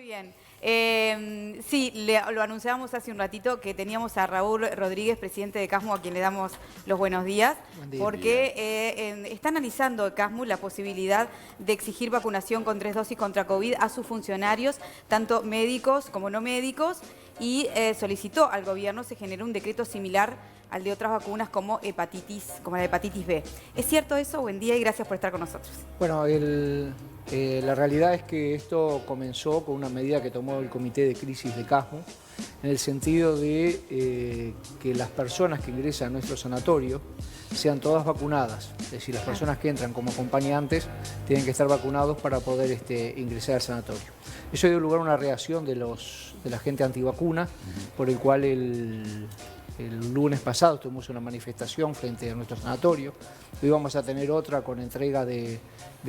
bien. Sí, lo anunciábamos hace un ratito que teníamos a Raúl Rodríguez, presidente de CASMU, a quien le damos los buenos días, porque está analizando CASMU la posibilidad de exigir vacunación con 3 dosis contra COVID a sus funcionarios, tanto médicos como no médicos, y solicitó al gobierno se genere un decreto similar al de otras vacunas como la hepatitis B. ¿Es cierto eso? Buen día y gracias por estar con nosotros. Bueno, la realidad es que esto comenzó con una medida que tomó el Comité de Crisis de CASMU, en el sentido de que las personas que ingresan a nuestro sanatorio sean todas vacunadas. Es decir, las personas que entran como acompañantes tienen que estar vacunados para poder ingresar al sanatorio. Eso dio lugar a una reacción de la gente antivacuna, por el cual el lunes pasado tuvimos una manifestación frente a nuestro sanatorio. Hoy vamos a tener otra con entrega de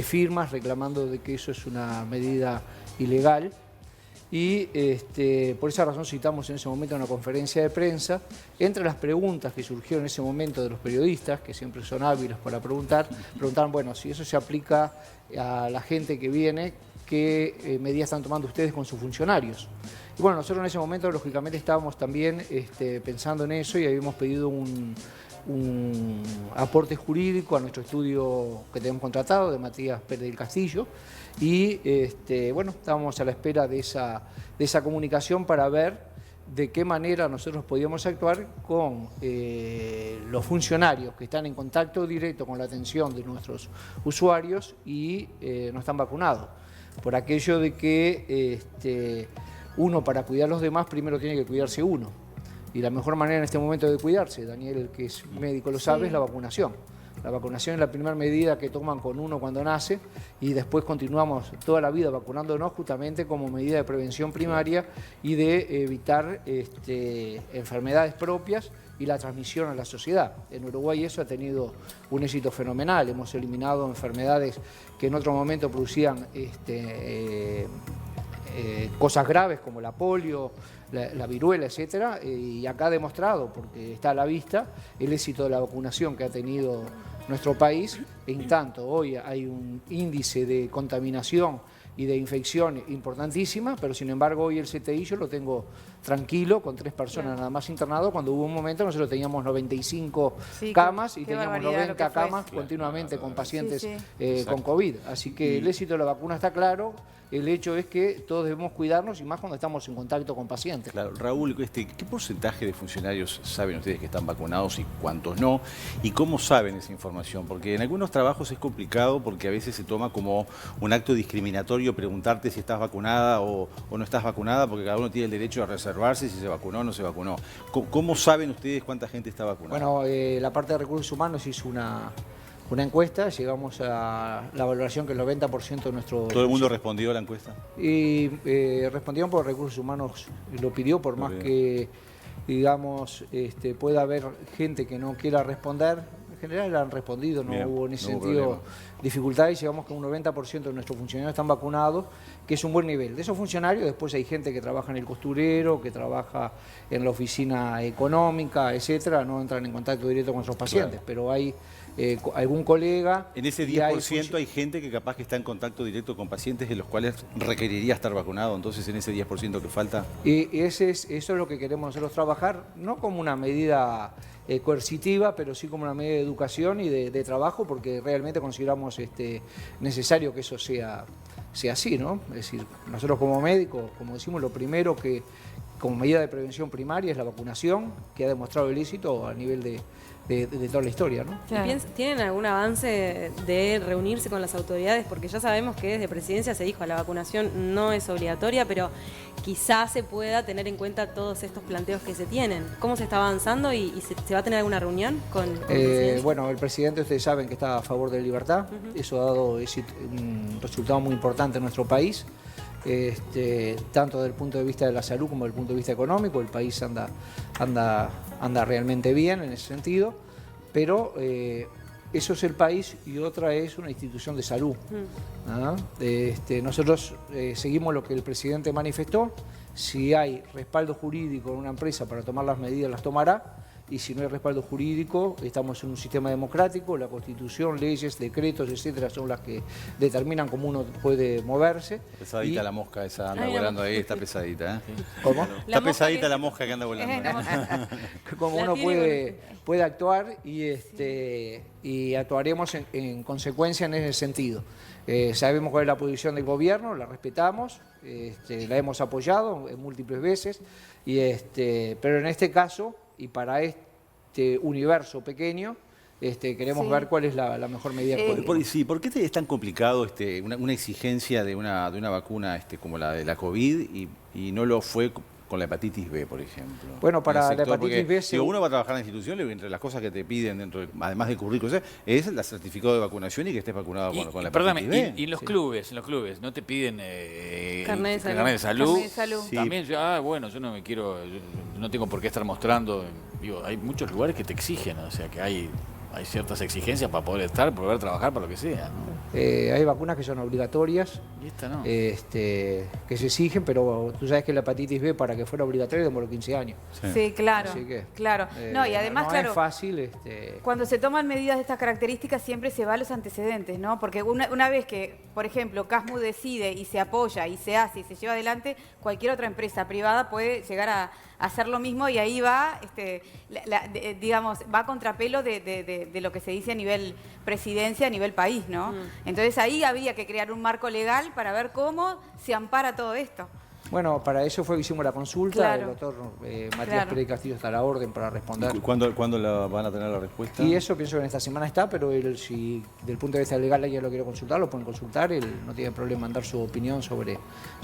firmas reclamando de que eso es una medida ilegal. Y por esa razón citamos en ese momento una conferencia de prensa. Entre las preguntas que surgieron en ese momento de los periodistas, que siempre son hábiles para preguntaron, bueno, si eso se aplica a la gente que viene, ¿qué medidas están tomando ustedes con sus funcionarios? Y bueno, nosotros en ese momento lógicamente estábamos también pensando en eso y habíamos pedido un aporte jurídico a nuestro estudio que tenemos contratado de Matías Pérez del Castillo y bueno, estábamos a la espera de esa comunicación para ver de qué manera nosotros podíamos actuar con los funcionarios que están en contacto directo con la atención de nuestros usuarios y no están vacunados. Por aquello de que uno para cuidar a los demás primero tiene que cuidarse uno. Y la mejor manera en este momento de cuidarse, Daniel, que es médico lo sabe, es la vacunación. La vacunación es la primera medida que toman con uno cuando nace y después continuamos toda la vida vacunándonos justamente como medida de prevención primaria y de evitar enfermedades propias y la transmisión a la sociedad. En Uruguay eso ha tenido un éxito fenomenal. Hemos eliminado enfermedades que en otro momento producían cosas graves como la polio, la viruela, etcétera, y acá ha demostrado, porque está a la vista, el éxito de la vacunación que ha tenido nuestro país. En tanto, hoy hay un índice de contaminación y de infección importantísima, pero sin embargo hoy el CTI yo lo tengo tranquilo, con 3 personas nada más internados, cuando hubo un momento nosotros teníamos 95 camas y teníamos 90 camas continuamente con pacientes con COVID. Así que el éxito de la vacuna está claro. El hecho es que todos debemos cuidarnos y más cuando estamos en contacto con pacientes. Claro, Raúl, ¿qué porcentaje de funcionarios saben ustedes que están vacunados y cuántos no? ¿Y cómo saben esa información? Porque en algunos trabajos es complicado porque a veces se toma como un acto discriminatorio preguntarte si estás vacunada o no estás vacunada, porque cada uno tiene el derecho a reservarse si se vacunó o no se vacunó. ¿Cómo saben ustedes cuánta gente está vacunada? Bueno, la parte de recursos humanos hizo una encuesta, llegamos a la valoración que el 90% de nuestro... ¿Todo el mundo respondió a la encuesta? Y respondieron por recursos humanos, lo pidió, por más que, digamos, pueda haber gente que no quiera responder. En general han respondido, no hubo en ese sentido dificultades. Llegamos que un 90% de nuestros funcionarios están vacunados, que es un buen nivel. De esos funcionarios después hay gente que trabaja en el costurero, que trabaja en la oficina económica, etcétera, no entran en contacto directo con nuestros pacientes, pero hay algún colega... En ese 10% hay gente que capaz que está en contacto directo con pacientes de los cuales requeriría estar vacunado, entonces en ese 10% que falta... Y eso es lo que queremos nosotros trabajar, no como una medida coercitiva, pero sí como una medida de educación y de trabajo, porque realmente consideramos necesario que eso sea así, ¿no? Es decir, nosotros como médicos, como decimos, lo primero que como medida de prevención primaria es la vacunación, que ha demostrado el éxito a nivel de toda la historia, ¿no? Claro. ¿Tienen algún avance de reunirse con las autoridades? Porque ya sabemos que desde Presidencia se dijo la vacunación no es obligatoria, pero quizás se pueda tener en cuenta todos estos planteos que se tienen. ¿Cómo se está avanzando y se va a tener alguna reunión con Presidencia? Bueno, el presidente, ustedes saben que está a favor de la libertad. Eso ha dado un resultado muy importante en nuestro país. Tanto desde el punto de vista de la salud como desde el punto de vista económico, el país anda realmente bien en ese sentido, pero eso es el país y otra es una institución de salud. Nosotros seguimos lo que el presidente manifestó. Si hay respaldo jurídico en una empresa para tomar las medidas, las tomará, y si no hay respaldo jurídico, estamos en un sistema democrático, la Constitución, leyes, decretos, etcétera, son las que determinan cómo uno puede moverse. Pesadita la mosca esa anda volando ahí, está pesadita. ¿Cómo? Está pesadita la mosca que anda volando. Como uno puede actuar y actuaremos en consecuencia en ese sentido. Sabemos cuál es la posición del gobierno, la respetamos, la hemos apoyado en múltiples veces, pero en este caso y para este universo pequeño, queremos ver cuál es la mejor medida que podemos. Sí, ¿por qué es tan complicado una exigencia de una vacuna como la de la COVID y no lo fue con la hepatitis B, por ejemplo? Bueno, para la hepatitis B... Si uno va a trabajar en la institución, entre las cosas que te piden, además del currículo, es el certificado de vacunación y que estés vacunado con la hepatitis B. Y en los clubes, ¿no te piden carnet de salud? Carnet de salud. Sí. También, yo no me quiero, no tengo por qué estar mostrando. Digo, hay muchos lugares que te exigen, o sea, que hay ciertas exigencias para poder poder trabajar para lo que sea, ¿no? Hay vacunas que son obligatorias, Y esta no. que se exigen, pero tú sabes que la hepatitis B, para que fuera obligatoria, demoró 15 años. Sí, claro. Así que, claro. No, y además, no claro, es fácil. cuando se toman medidas de estas características siempre se va a los antecedentes, ¿no? Porque una vez que, por ejemplo, CASMU decide y se apoya y se hace y se lleva adelante, cualquier otra empresa privada puede llegar a hacer lo mismo y ahí va, digamos, va a contrapelo de lo que se dice a nivel presidencia, a nivel país, ¿no? Entonces ahí habría que crear un marco legal para ver cómo se ampara todo esto. Bueno, para eso fue que hicimos la consulta. Claro. El doctor Matías Pérez Castillo está a la orden para responder. ¿Cuándo van a tener la respuesta? Y eso pienso que en esta semana está, pero él, si del punto de vista legal ella lo quiere consultar, lo pueden consultar. Él no tiene problema en dar su opinión sobre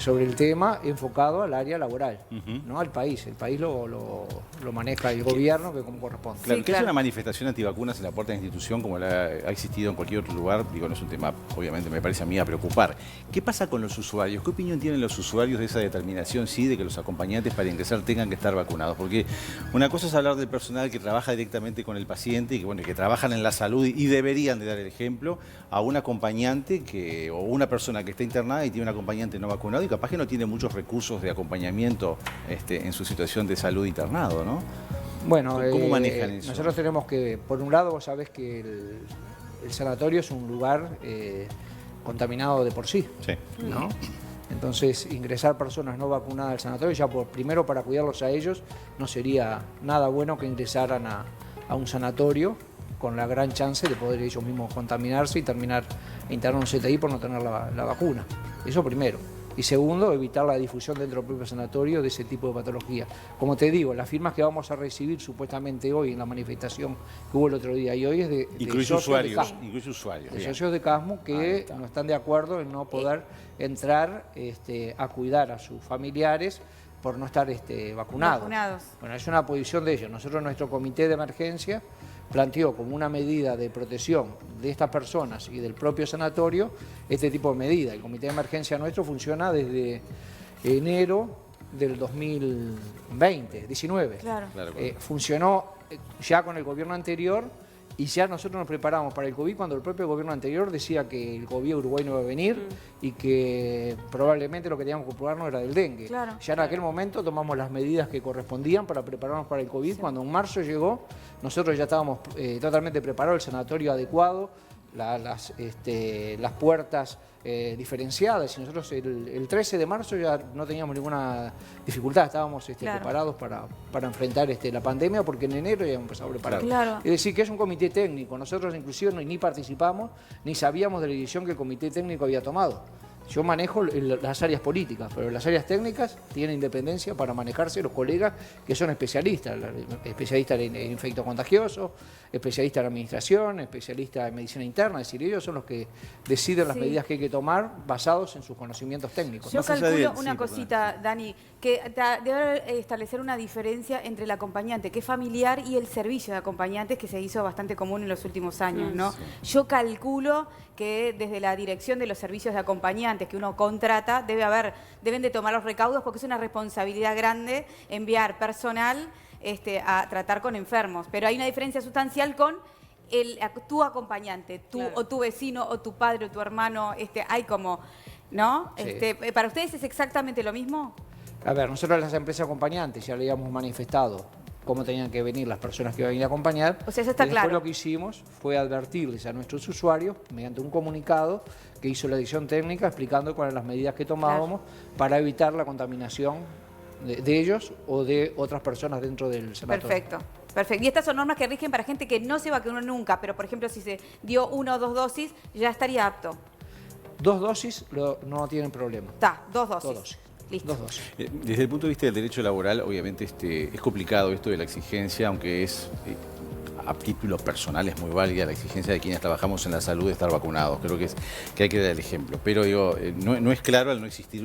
el tema enfocado al área laboral, no al país. El país lo maneja el gobierno, que como corresponde. Claro, Sí, que claro. haya una manifestación antivacunas en la puerta de la institución como ha existido en cualquier otro lugar, digo, no es un tema, obviamente, me parece a mí a preocupar. ¿Qué pasa con los usuarios? ¿Qué opinión tienen los usuarios de esa determinación, sí, de que los acompañantes para ingresar tengan que estar vacunados? Porque una cosa es hablar del personal que trabaja directamente con el paciente y que trabajan en la salud y deberían de dar el ejemplo, a un acompañante o una persona que está internada y tiene un acompañante no vacunado y capaz que no tiene muchos recursos de acompañamiento en su situación de salud internado, ¿no? Bueno, ¿Cómo manejan eso? Nosotros tenemos que, por un lado, vos sabés que el sanatorio es un lugar contaminado de por sí, ¿no? Entonces, ingresar personas no vacunadas al sanatorio, ya primero para cuidarlos a ellos, no sería nada bueno que ingresaran a un sanatorio con la gran chance de poder ellos mismos contaminarse y terminar internando un CTI por no tener la vacuna. Eso primero. Y segundo, evitar la difusión dentro del propio sanatorio de ese tipo de patología. Como te digo, las firmas que vamos a recibir supuestamente hoy en la manifestación que hubo el otro día y hoy es de Incluye socios usuarios. de CASMU. Incluye usuarios. De Bien. socios de CASMU que no están de acuerdo en no poder entrar a cuidar a sus familiares por no estar vacunados. Bueno, es una posición de ellos. Nosotros, nuestro comité de emergencia planteó como una medida de protección de estas personas y del propio sanatorio este tipo de medida. El comité de emergencia nuestro funciona desde enero del 2019. Claro. Funcionó ya con el gobierno anterior y ya nosotros nos preparamos para el COVID cuando el propio gobierno anterior decía que el COVID Uruguay no iba a venir y que probablemente lo que teníamos que preocuparnos era del dengue. Claro. Ya en aquel momento tomamos las medidas que correspondían para prepararnos para el COVID. Cuando en marzo llegó, nosotros ya estábamos totalmente preparados, el sanatorio adecuado, las puertas diferenciadas, y nosotros el 13 de marzo ya no teníamos ninguna dificultad, estábamos preparados para enfrentar la pandemia, porque en enero ya hemos empezado a preparar. Claro. Es decir, que es un comité técnico, nosotros inclusive ni participamos, ni sabíamos de la decisión que el comité técnico había tomado. Yo manejo las áreas políticas, pero las áreas técnicas tienen independencia para manejarse los colegas que son especialistas en infecto contagioso, especialistas en administración, especialistas en medicina interna, es decir, ellos son los que deciden las medidas que hay que tomar basados en sus conocimientos técnicos. Yo Más allá de- calculo una sí, cosita, Dani, que debe establecer una diferencia entre el acompañante, que es familiar, y el servicio de acompañantes, que se hizo bastante común en los últimos años, ¿no? Yo calculo que desde la dirección de los servicios de acompañantes que uno contrata, deben de tomar los recaudos, porque es una responsabilidad grande enviar personal a tratar con enfermos. Pero hay una diferencia sustancial con tu acompañante, o tu vecino, o tu padre, o tu hermano, hay como, ¿no? Sí. ¿Para ustedes es exactamente lo mismo? A ver, nosotros las empresas acompañantes ya le habíamos manifestado cómo tenían que venir las personas que iban a ir a acompañar. O sea, eso está y después claro. lo que hicimos fue advertirles a nuestros usuarios, mediante un comunicado que hizo la edición técnica, explicando cuáles eran las medidas que tomábamos para evitar la contaminación de ellos o de otras personas dentro del sanatorio. Perfecto. Perfecto. Y estas son normas que rigen para gente que no se vacunó nunca, pero por ejemplo si se dio 1 o 2 dosis, ya estaría apto. 2 dosis no tienen problema. Está, 2 dosis. 2 dosis. Listo. 2 dosis. Desde el punto de vista del derecho laboral, obviamente es complicado esto de la exigencia, aunque es a título personal es muy válida la exigencia de quienes trabajamos en la salud de estar vacunados. Creo que hay que dar el ejemplo. Pero digo, no es claro al no existir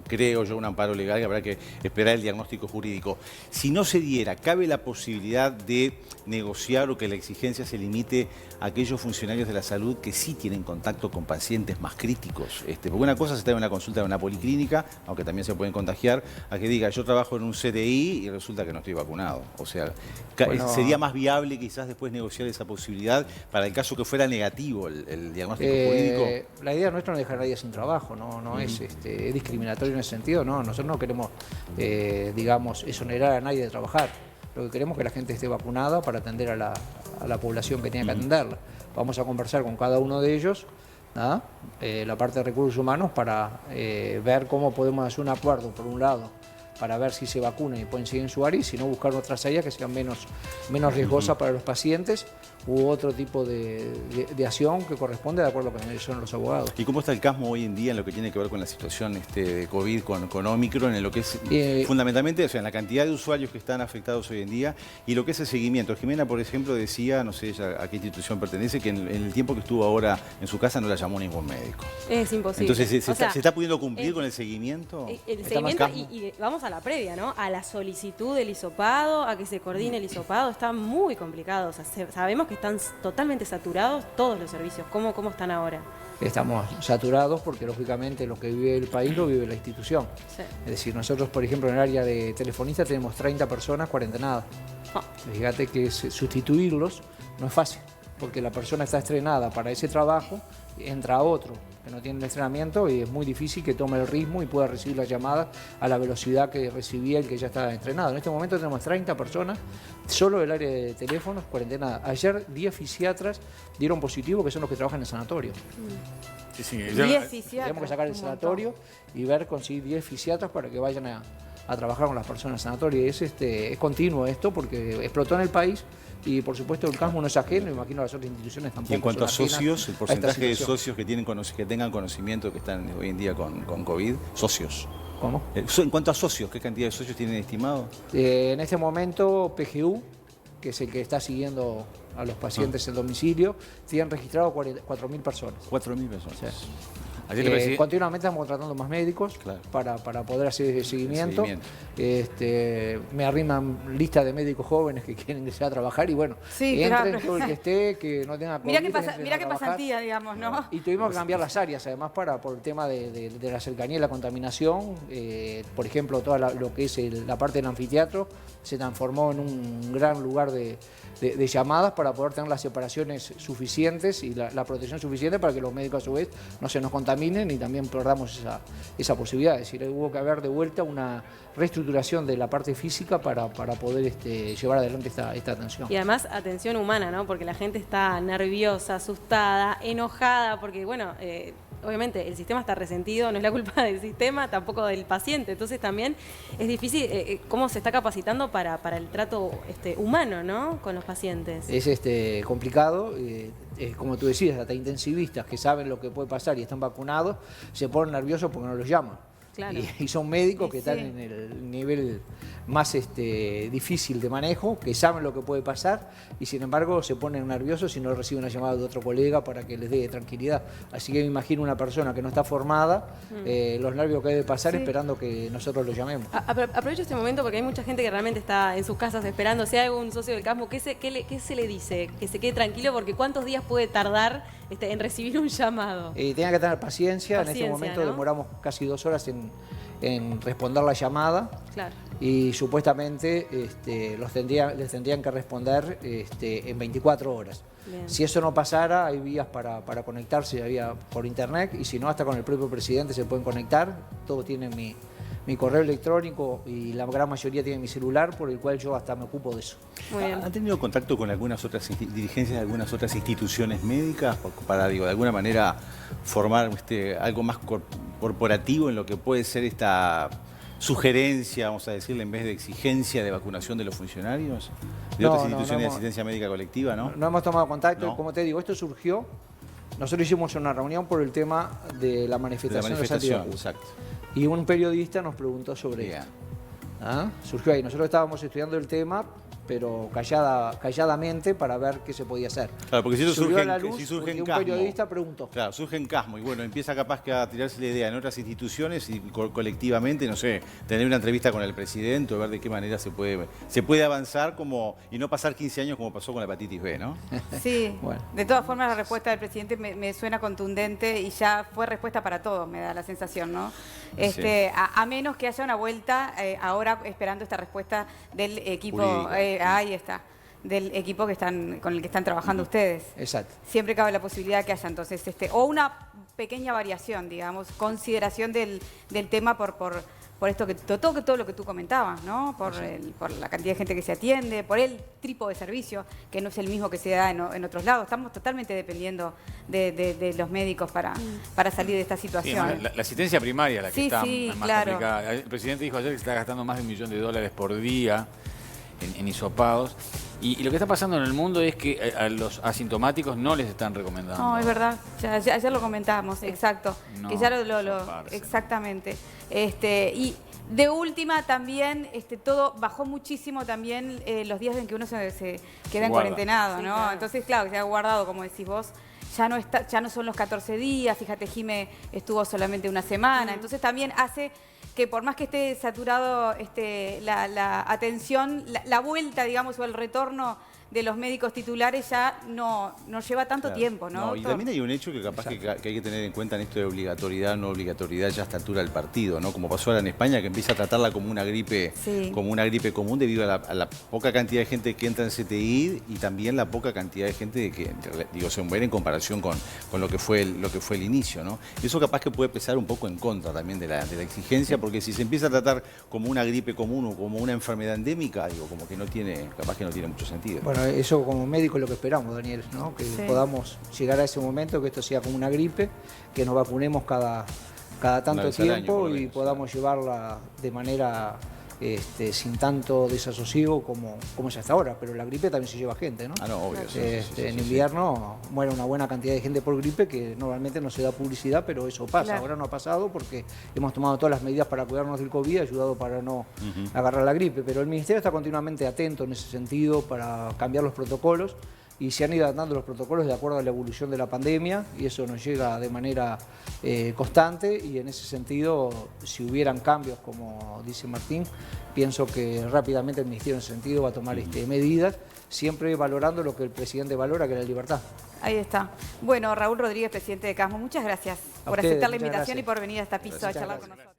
creo yo, un amparo legal, que habrá que esperar el diagnóstico jurídico. Si no se diera, ¿cabe la posibilidad de negociar o que la exigencia se limite a aquellos funcionarios de la salud que sí tienen contacto con pacientes más críticos? Porque una cosa es estar en una consulta de una policlínica, aunque también se pueden contagiar, a que diga, yo trabajo en un CDI y resulta que no estoy vacunado. O sea, bueno, sería más viable quizás después negociar esa posibilidad para el caso que fuera negativo el diagnóstico jurídico. La idea nuestra no es dejar a nadie sin trabajo, no es discriminatorio en ese sentido, no. Nosotros no queremos, digamos, exonerar a nadie de trabajar. Lo que queremos es que la gente esté vacunada para atender a la población que tiene que atenderla. Vamos a conversar con cada uno de ellos, la parte de recursos humanos, para ver cómo podemos hacer un acuerdo, por un lado, para ver si se vacunan y pueden seguir en su área, y si no, buscar otras áreas que sean menos riesgosas para los pacientes, u otro tipo de acción que corresponde de acuerdo con lo que son los abogados. ¿Y cómo está el CASMO hoy en día en lo que tiene que ver con la situación de COVID con Omicron, en lo que es fundamentalmente, o sea, en la cantidad de usuarios que están afectados hoy en día y lo que es el seguimiento? Jimena, por ejemplo, decía, no sé ella a qué institución pertenece, que en el tiempo que estuvo ahora en su casa no la llamó ningún médico. Es imposible. Entonces, ¿se está pudiendo cumplir con el seguimiento? El seguimiento y vamos a la previa, ¿no? A la solicitud del hisopado, a que se coordine el hisopado, está muy complicado. O sea, sabemos que están totalmente saturados todos los servicios. ¿Cómo están ahora? Estamos saturados porque, lógicamente, lo que vive el país lo vive la institución. Sí. Es decir, nosotros, por ejemplo, en el área de telefonistas tenemos 30 personas cuarentenadas. Fíjate que sustituirlos no es fácil, porque la persona está estrenada para ese trabajo, entra otro que no tiene el entrenamiento y es muy difícil que tome el ritmo y pueda recibir las llamadas a la velocidad que recibía el que ya estaba entrenado. En este momento tenemos 30 personas, solo del área de teléfonos, cuarentena. Ayer 10 fisiatras dieron positivo, que son los que trabajan en el sanatorio. Sí, sí. 10 fisiatras. Tenemos que sacar el sanatorio y ver, conseguir 10 fisiatras para que vayan a trabajar con las personas en el sanatorio. Es continuo esto porque explotó en el país. Y por supuesto el CASMO no es ajeno, me imagino las otras instituciones tampoco. Y en cuanto a son ajenas socios, el porcentaje de esta situación. socios que tengan conocimiento, que están hoy en día con COVID, socios. ¿Cómo? En cuanto a socios, ¿qué cantidad de socios tienen estimado? En este momento PGU, que es el que está siguiendo a los pacientes en domicilio, tienen registrado 4.000 personas. 4.000 personas. Sí. Ayer continuamente estamos contratando más médicos, claro, para poder hacer el seguimiento. Me arriman listas de médicos jóvenes que quieren ingresar a trabajar y bueno, sí, entren claro. todo el que esté, que no tenga COVID. Mirá qué pasantía, digamos, ¿no? Y tuvimos que cambiar las áreas, además, por el tema de la cercanía y la contaminación. Por ejemplo, toda lo que es la parte del anfiteatro se transformó en un gran lugar de llamadas para poder tener las separaciones suficientes y la protección suficiente para que los médicos a su vez no se nos contaminen y también perdamos esa posibilidad. Es decir, hubo que haber de vuelta una reestructuración de la parte física para poder llevar adelante esta atención. Y además atención humana, ¿no? Porque la gente está nerviosa, asustada, enojada, porque bueno, obviamente el sistema está resentido, no es la culpa del sistema, tampoco del paciente. Entonces también es difícil cómo se está capacitando para el trato humano, ¿no? Con los pacientes. Es complicado, como tú decías, hasta intensivistas que saben lo que puede pasar y están vacunados, se ponen nerviosos porque no los llaman. Claro. Y son médicos que Sí. están en el nivel más difícil de manejo, que saben lo que puede pasar y sin embargo se ponen nerviosos si no reciben una llamada de otro colega para que les dé tranquilidad. Así que me imagino una persona que no está formada, los nervios que debe pasar esperando que nosotros lo llamemos. Aprovecho este momento porque hay mucha gente que realmente está en sus casas esperando. Si hay algún socio del CASMO, ¿qué se le dice? Que se quede tranquilo porque ¿cuántos días puede tardar en recibir un llamado? Tenga que tener paciencia. En este momento, ¿no? Demoramos casi 2 horas en responder la llamada. Claro. Y supuestamente les tendrían que responder en 24 horas. Bien. Si eso no pasara, hay vías para conectarse, hay vía por internet, y si no, hasta con el propio presidente se pueden conectar. Todos tienen mi correo electrónico y la gran mayoría tiene mi celular, por el cual yo hasta me ocupo de eso. Muy bien. ¿Han tenido contacto con algunas otras dirigencias de algunas otras instituciones médicas para, digo, de alguna manera formar algo más corporativo en lo que puede ser esta sugerencia, vamos a decirle, en vez de exigencia de vacunación de los funcionarios? De otras instituciones de asistencia médica colectiva, ¿no? No hemos tomado contacto. No. Como te digo, esto surgió. Nosotros hicimos una reunión por el tema de la manifestación de Santiago. Exacto. Y un periodista nos preguntó sobre esto. Surgió ahí. Nosotros estábamos estudiando el tema, pero calladamente para ver qué se podía hacer. Claro, porque si eso surge, porque en un Casmo, periodista preguntó. Claro, surge en Casmo y bueno, empieza capaz que a tirarse la idea en otras instituciones y colectivamente, no sé, tener una entrevista con el presidente o ver de qué manera se puede avanzar y no pasar 15 años como pasó con la hepatitis B, ¿no? Sí, Bueno. De todas formas la respuesta del presidente me suena contundente y ya fue respuesta para todos, me da la sensación, ¿no? Sí. A menos que haya una vuelta, ahora esperando esta respuesta del equipo, Jurídica. ahí está, del equipo con el que están trabajando ustedes. Exacto. Siempre cabe la posibilidad que haya entonces, o una pequeña variación, digamos, consideración del tema por esto todo lo que tú comentabas, ¿no? Por la cantidad de gente que se atiende, por el tipo de servicio, que no es el mismo que se da en otros lados. Estamos totalmente dependiendo de los médicos para salir de esta Sí, situación. la asistencia primaria, la que Sí, está sí, más claro. complicada. El presidente dijo ayer que se está gastando más de $1 millón por día en hisopados. Y lo que está pasando en el mundo es que a los asintomáticos no les están recomendando. No, es verdad, ya lo comentábamos, exacto. No, que ya hisoparse. exactamente. Y de última también, todo bajó muchísimo también los días en que uno se queda en guarda. cuarentenado, Sí, ¿no? claro. Entonces, claro, se ha guardado, como decís vos, ya no son los 14 días, fíjate, Jime estuvo solamente una semana, entonces también hace que por más que esté saturado la atención, la vuelta, digamos, o el retorno de los médicos titulares ya no lleva tanto Claro. tiempo, ¿no? Y también hay un hecho que capaz que hay que tener en cuenta en esto de obligatoriedad, no obligatoriedad ya a esta altura del partido, ¿no? Como pasó ahora en España, que empieza a tratarla como una gripe, Sí. común debido a la poca cantidad de gente que entra en CTI y también la poca cantidad de gente que, digo, se muere en comparación con lo que fue el inicio, ¿no? Eso capaz que puede pesar un poco en contra también de la exigencia, porque si se empieza a tratar como una gripe común o como una enfermedad endémica, digo, como que capaz que no tiene mucho sentido. Bueno, eso como médico es lo que esperamos, Daniel, ¿no? Que Sí. podamos llegar a ese momento, que esto sea como una gripe, que nos vacunemos cada tanto vez al año, tiempo por lo y menos, podamos llevarla de manera sin tanto desasosiego como es hasta ahora. Pero la gripe también se lleva gente, ¿no? Ah, no, obvio. Sí, En invierno muere una buena cantidad de gente por gripe que normalmente no se da publicidad, pero eso pasa. Claro. Ahora no ha pasado porque hemos tomado todas las medidas para cuidarnos del COVID, ayudado para no agarrar la gripe. Pero el Ministerio está continuamente atento en ese sentido para cambiar los protocolos y se han ido adaptando los protocolos de acuerdo a la evolución de la pandemia y eso nos llega de manera constante y en ese sentido, si hubieran cambios, como dice Martín, pienso que rápidamente el Ministerio en ese sentido va a tomar medidas, siempre valorando lo que el presidente valora, que es la libertad. Ahí está. Bueno, Raúl Rodríguez, presidente de Casmo, muchas gracias por ustedes, aceptar la muchas invitación gracias. y por venir a esta piso a charlar Gracias. con nosotros.